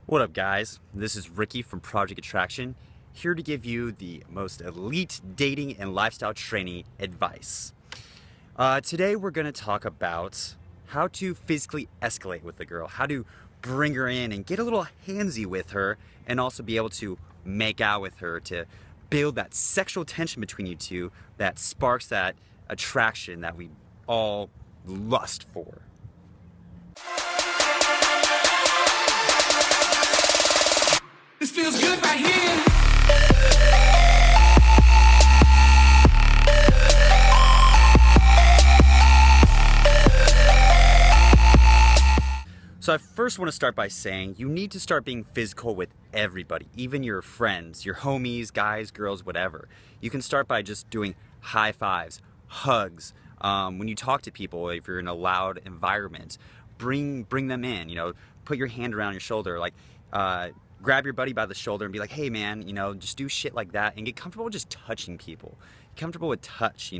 What up, guys? This is Ricky from Project Attraction, here to give you the most elite dating and lifestyle training advice. Today we're going to talk about how to physically escalate with a girl, how to bring her in and get a little handsy with her, and also be able to make out with her to build that sexual tension between you two that sparks that attraction that we all lust for. This feels good right here. So I first want to start by saying you need to start being physical with everybody, even your friends, your homies, guys, girls, whatever. You can start by just doing high fives, hugs. When you talk to people, if you're in a loud environment, bring them in. Put your hand around your shoulder, grab your buddy by the shoulder and be like, hey man, just do shit like that and get comfortable with just touching people. Get comfortable with touch,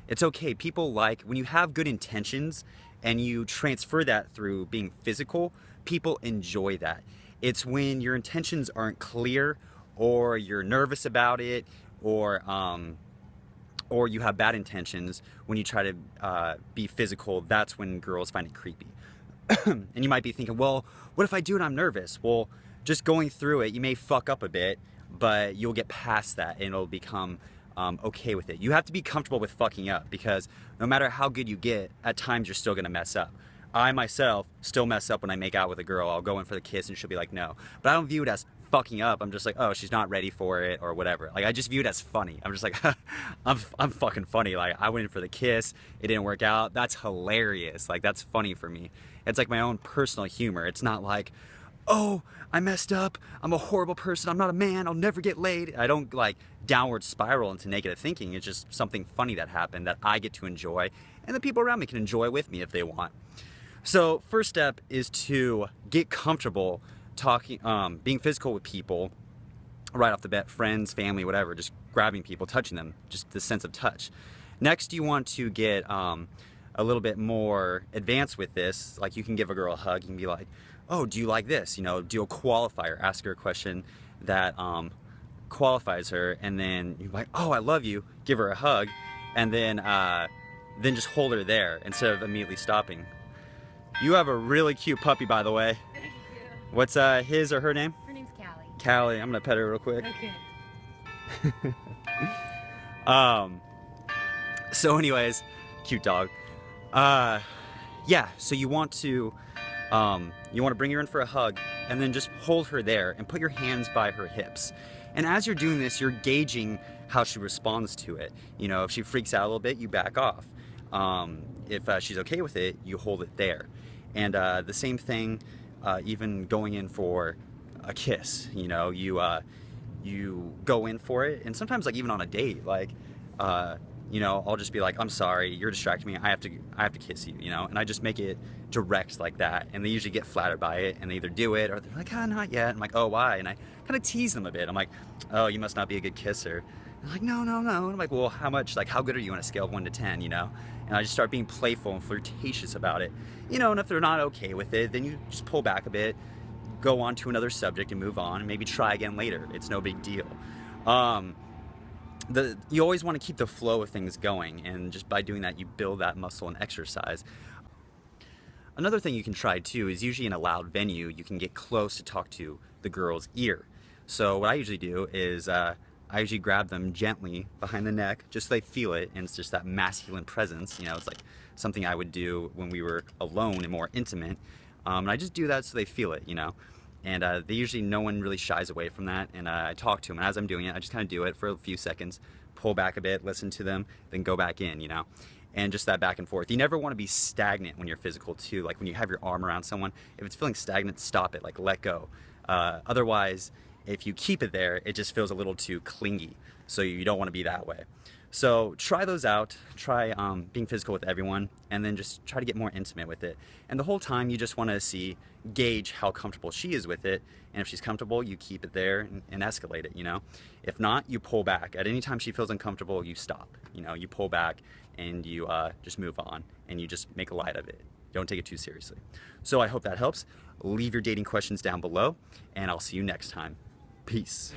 It's okay. People when you have good intentions and you transfer that through being physical, people enjoy that. It's when your intentions aren't clear or you're nervous about it or you have bad intentions when you try to be physical, that's when girls find it creepy. And you might be thinking, well, what if I do it and I'm nervous? Well, just going through it, you may fuck up a bit, but you'll get past that and it'll become okay with it. You have to be comfortable with fucking up because no matter how good you get, at times you're still gonna mess up. I myself still mess up when I make out with a girl. I'll go in for the kiss and she'll be like, no. But I don't view it as fucking up. I'm just like, oh, she's not ready for it or whatever. I just view it as funny. I'm just like, I'm fucking funny. I went in for the kiss, it didn't work out. That's hilarious. That's funny for me. It's like my own personal humor. It's not like, oh, I messed up, I'm a horrible person, I'm not a man, I'll never get laid. I don't downward spiral into negative thinking. It's just something funny that happened that I get to enjoy and the people around me can enjoy with me if they want. So first step is to get comfortable talking, being physical with people right off the bat, friends, family, whatever, just grabbing people, touching them, just the sense of touch. Next, you want to get a little bit more advanced with this. You can give a girl a hug, you can be like, oh, do you like this? Do a qualifier, ask her a question that qualifies her, and then you're like, oh, I love you, give her a hug, and then just hold her there instead of immediately stopping. You have a really cute puppy, by the way. Thank you. What's his or her name? Her name's Callie. Callie. I'm gonna pet her real quick. Okay. So anyways, cute dog. Yeah, so you want to bring her in for a hug and then just hold her there and put your hands by her hips. And as you're doing this, you're gauging how she responds to it. If she freaks out a little bit, you back off. If she's okay with it, you hold it there. And the same thing, even going in for a kiss. You go in for it, and sometimes even on a date, I'll just be like, I'm sorry, you're distracting me, I have to kiss you, and I just make it direct like that, and they usually get flattered by it, and they either do it, or they're like, oh, not yet. I'm like, oh, why? And I kind of tease them a bit. I'm like, oh, you must not be a good kisser. And they're like, no. And I'm like, well, how good are you on a scale of 1 to 10, And I just start being playful and flirtatious about it, and if they're not okay with it, then you just pull back a bit, go on to another subject and move on, and maybe try again later. It's no big deal. You always want to keep the flow of things going, and just by doing that, you build that muscle and exercise. Another thing you can try too is usually in a loud venue, you can get close to talk to the girl's ear. So what I usually do is I usually grab them gently behind the neck, just so they feel it, and it's just that masculine presence. It's like something I would do when we were alone and more intimate. And I just do that so they feel it, And no one really shies away from that, and I talk to them, and as I'm doing it, I just kind of do it for a few seconds, pull back a bit, listen to them, then go back in, and just that back and forth. You never want to be stagnant when you're physical too, when you have your arm around someone, if it's feeling stagnant, stop it, let go. Otherwise, if you keep it there, it just feels a little too clingy, so you don't want to be that way. So try those out, try being physical with everyone, and then just try to get more intimate with it. And the whole time you just want to gauge how comfortable she is with it, and if she's comfortable, you keep it there and escalate it, If not, you pull back. At any time she feels uncomfortable, you stop. You pull back and you just move on, and you just make light of it. Don't take it too seriously. So I hope that helps. Leave your dating questions down below, and I'll see you next time. Peace.